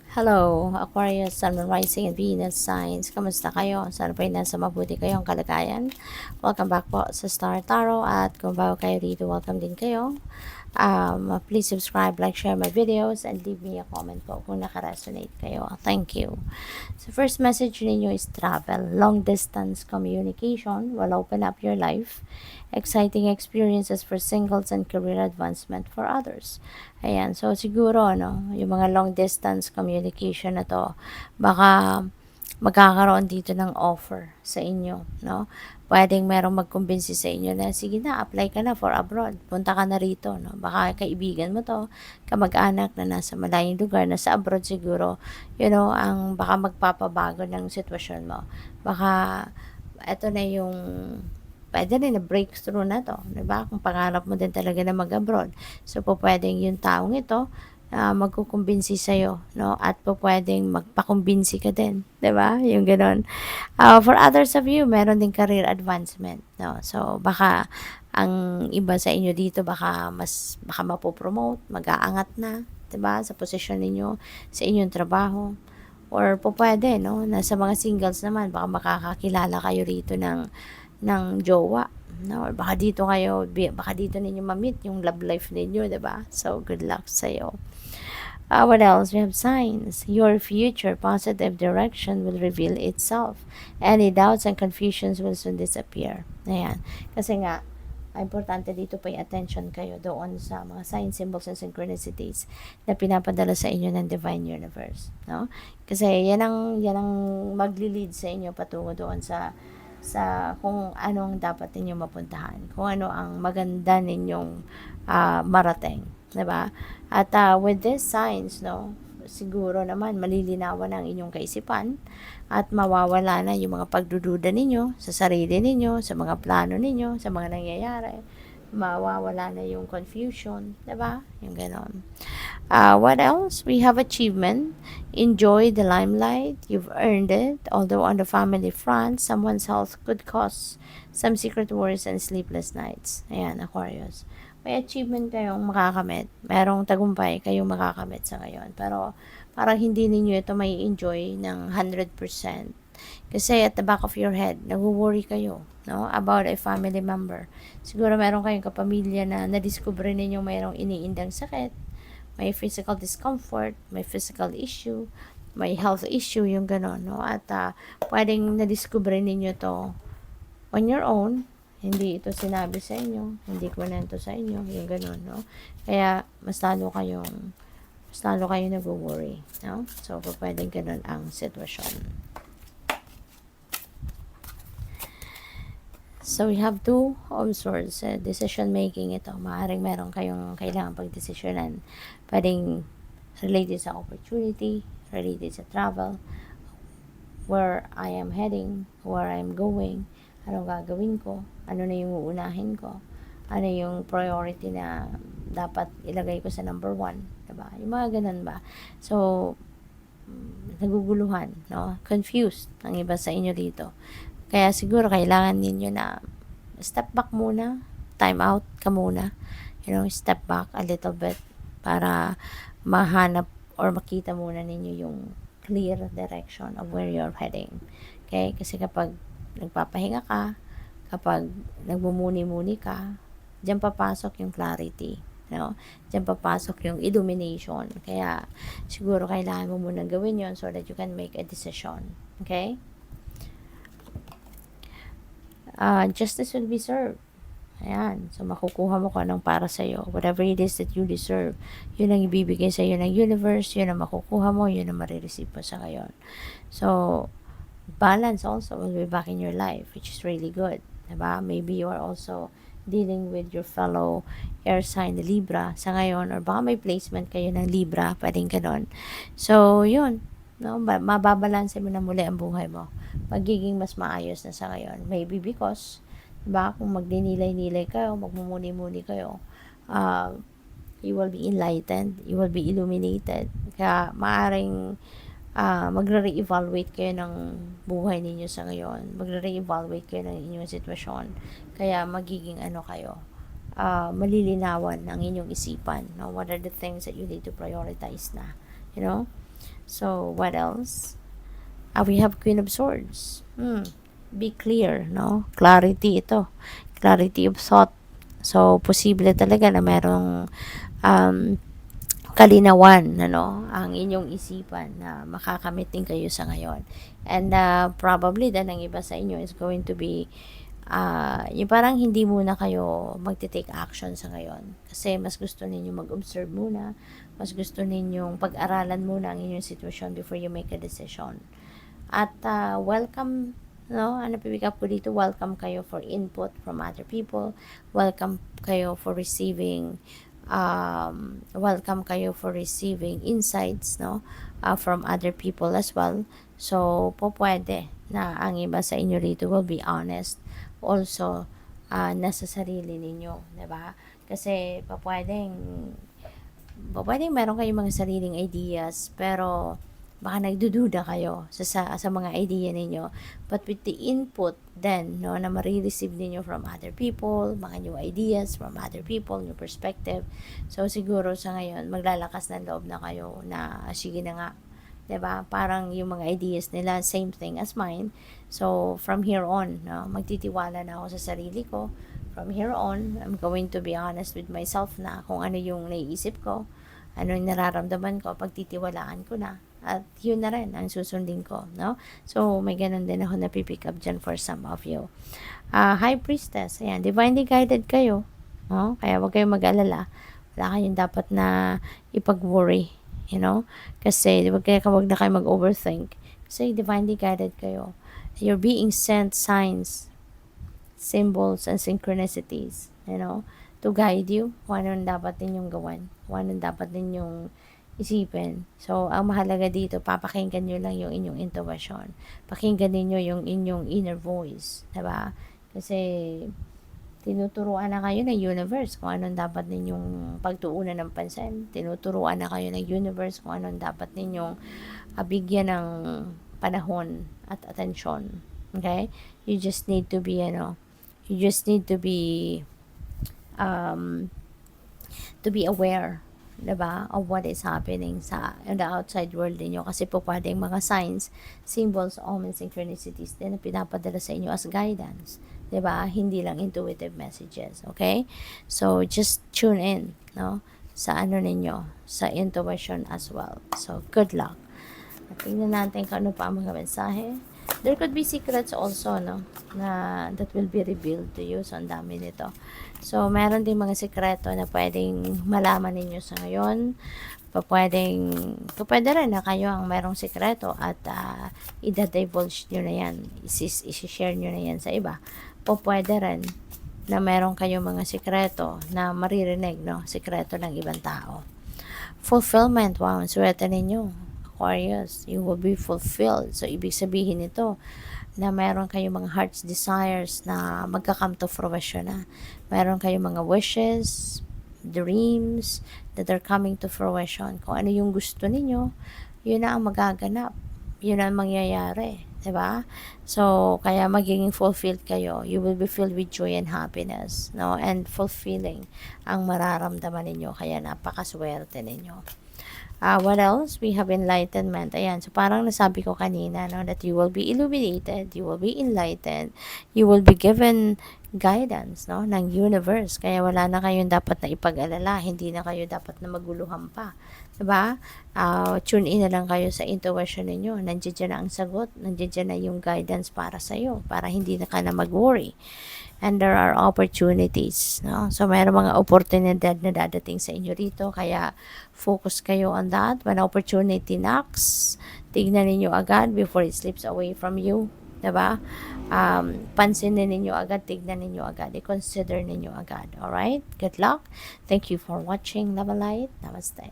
Hello, Aquarius, Sun, Moon, Rising, and Venus signs. Kamusta kayo? Sana po nasa mabuti kayong kalagayan. Welcome back po sa Star Tarot at kung bago kayo dito, welcome din kayo. Please subscribe, like, share my videos, and leave me a comment po kung nakaresonate kayo. Thank you. So first message ninyo is travel. Long distance communication will open up your life. Exciting experiences for singles and career advancement for others. Ayan, so siguro, no, yung mga long distance communication na to, baka magkakaroon dito ng offer sa inyo, no? Pwedeng merong magkumbinsi sa inyo na, sige na, apply ka na for abroad. Punta ka na rito, no? Baka kaibigan mo to, kamag-anak na nasa malayong lugar, nasa abroad siguro, ang baka magpapabago ng sitwasyon mo. Baka, eto na yung pwede rin na breakthrough na to, 'di ba? Kung pangarap mo din talaga na mag-abroad. So, po pwedeng yung taong ito magkukumbinsi sa'yo, no? At po pwedeng magpakumbinsi ka din, 'di ba? Yung gano'n. For others of you, meron din career advancement, no? So, baka ang iba sa inyo dito baka mapopromote, mag-aangat na, 'di ba? Sa posisyon ninyo, sa inyong trabaho. Or po pwede, no? Nasa mga singles naman, baka makakakilala kayo rito ng jowa, no? Or baka dito ninyo ma-meet yung love life ninyo, 'di ba? So, good luck sa'yo. What else? We have signs. Your future positive direction will reveal itself. Any doubts and confusions will soon disappear. Ayan. Kasi nga, importante dito pay attention kayo doon sa mga signs, symbols, and synchronicities na pinapadala sa inyo ng Divine Universe. No? Kasi yan ang magli-lead sa inyo patungo doon sa kung anong dapat ninyong mapuntahan, kung ano ang maganda ninyong marating, 'di ba? At with these signs, no, siguro naman malilinawan ang inyong kaisipan at mawawala na yung mga pagdududa ninyo sa sarili ninyo, sa mga plano ninyo, sa mga nangyayari. Mawawala na yung confusion, 'di ba? Yung ganon. What else? We have achievement. Enjoy the limelight. You've earned it. Although on the family front, someone's health could cause some secret worries and sleepless nights. Ayan, Aquarius. May achievement kayong makakamit. Merong tagumpay kayong makakamit sa ngayon. Pero parang hindi ninyo ito may enjoy ng 100%. Kasi at the back of your head, nag-worry kayo, no, about a family member. Siguro meron kayong kapamilya na nadiskubre ninyo mayroong iniindang sakit, may physical discomfort, may physical issue, may health issue, yung gano'n, no? At pwedeng nadiskubre ninyo to on your own, hindi ito sinabi sa inyo, hindi kwento sa inyo, yung gano'n, no? Kaya mas lalo kayong nag-worry, no? So, pwedeng gano'n ang sitwasyon. So, we have two of swords. Decision making ito. Maaaring meron kayong kailangan pagdesisyonan. Pwedeng related sa opportunity, related sa travel, where I am heading, where I am going, anong gagawin ko, ano na yung uunahin ko, ano yung priority na dapat ilagay ko sa number 1, diba? Yung mga ganun ba? So, naguguluhan, no? Confused ang iba sa inyo dito. Kaya siguro kailangan ninyo na step back muna, time out ka muna, step back a little bit para mahanap or makita muna ninyo yung clear direction of where you're heading. Okay? Kasi kapag nagpapahinga ka, kapag nagmumuni-muni ka, diyan papasok yung clarity. No? Diyan papasok yung illumination. Kaya siguro kailangan mo muna gawin yon so that you can make a decision. Okay? Justice will be served. Ayan. So, makukuha mo kung anong para sa'yo. Whatever it is that you deserve, yun ang ibibigay sa'yo ng universe, yun ang makukuha mo, yun ang marireceive mo sa ngayon. So, balance also will be back in your life, which is really good. Diba? Maybe you are also dealing with your fellow air sign na Libra sa ngayon, or baka may placement kayo ng Libra, pwedeng ganon. So, yun. No? Mababalanse mo na muli ang buhay mo. Magiging mas maayos na sa ngayon. Maybe because, diba, kung magdinilay-nilay kayo, magmumuni-muni kayo, you will be enlightened, you will be illuminated. Kaya maaring magre-re-evaluate kayo ng buhay ninyo sa ngayon. Magre-re-evaluate kayo ng inyong sitwasyon. Kaya magiging malilinawan ang inyong isipan. No? What are the things that you need to prioritize na? You know? So, what else? We have Queen of Swords. Be clear, no? Clarity ito. Clarity of thought. So, posible talaga na merong um, kalinawan, ano, ang inyong isipan na makakamit din kayo sa ngayon. And probably dahil ang iba sa inyo is going to be yung parang hindi muna kayo magte-take action sa ngayon. Kasi mas gusto ninyo mag-observe muna, mas gusto ninyong pag-aralan muna ang inyong sitwasyon before you make a decision. At welcome, no? Ano pipick up ko dito? Welcome kayo for input from other people. Welcome kayo for receiving welcome kayo for receiving insights, no? From other people as well. So, po pwede na ang iba sa inyo rito will be honest also nasa sarili ninyo, 'di ba? Kasi pwedeng meron kayong mga sariling ideas, pero baka nagdududa kayo sa mga idea ninyo. But with the input then, no, na marireceive ninyo from other people, mga new ideas from other people, new perspective. So, siguro sa ngayon, maglalakas ng loob na kayo na, sige na nga, 'di ba? Parang yung mga ideas nila, same thing as mine. So, from here on, no, magtitiwala na ako sa sarili ko. From here on, I'm going to be honest with myself na kung ano yung naiisip ko, ano yung nararamdaman ko, pagtitiwalaan ko na. At yun na rin ang susundin ko, no? So, may ganun din ako na pick up dyan for some of you. High Priestess, ayan, divinely guided kayo, no? Kaya wag kayong mag-alala. Wala kayong dapat na ipag-worry, you know? Kasi, wag na kayo mag-overthink. Kasi divinely guided kayo. You're being sent signs, symbols, and synchronicities, you know, to guide you kung anong dapat ninyong gawin, kung anong dapat ninyong isipin. So, ang mahalaga dito, papakinggan nyo lang yung inyong intuition. Pakinggan niyo yung inyong inner voice, diba? Kasi, tinuturuan na kayo ng universe kung anong dapat ninyong pagtuunan ng pansin. Tinuturuan na kayo ng universe kung anong dapat ninyong bigyan ng panahon at atensyon. Okay? You just need to be, you just need to be aware, diba, of what is happening in the outside world ninyo. Kasi po pwedeng mga signs, symbols, omens, synchronicities din na pinapadala sa inyo as guidance, diba, hindi lang intuitive messages. Okay, so just tune in, no, sa ano ninyo, sa intuition as well. So good luck. At tingnan natin kung ano pa ang mga mensahe. There could be secrets also, no, na that will be revealed to you. So, ang dami nito. So, meron din mga sekreto na pwedeng malaman ninyo sa ngayon. Pwede rin na kayo ang merong sekreto at i-divulge nyo na yan. Isi-share nyo na yan sa iba. Pwede rin na meron kayong mga sekreto na maririnig, no, sekreto ng ibang tao. Fulfillment, wow, ang swerte ninyo. Aquarius, you will be fulfilled. So, ibig sabihin nito na meron kayong mga heart's desires na magka-come to fruition na. Meron kayong mga wishes, dreams that are coming to fruition. Kung ano yung gusto ninyo, yun na ang magaganap. Yun ang mangyayari. Diba? So, kaya magiging fulfilled kayo. You will be filled with joy and happiness. No? And fulfilling ang mararamdaman ninyo. Kaya napakaswerte ninyo. What else? We have enlightenment. Ayan. So, parang nasabi ko kanina, no, that you will be illuminated, you will be enlightened, you will be given guidance, no, ng universe. Kaya wala na kayong dapat na ipag-alala. Hindi na kayo dapat na maguluhan pa. Diba? Tune in na lang kayo sa intuition ninyo. Nandiyan dyan na ang sagot. Nandiyan dyan na yung guidance para sa'yo. Para hindi na ka na mag-worry. And there are opportunities, no? So, mayroong mga oportunidad na dadating sa inyo rito. Kaya, focus kayo on that. When opportunity knocks, tignan ninyo agad before it slips away from you. Diba? Pansinin ninyo agad, tignan ninyo agad, i-consider ninyo agad. Alright? Good luck. Thank you for watching. Love and light. Namaste.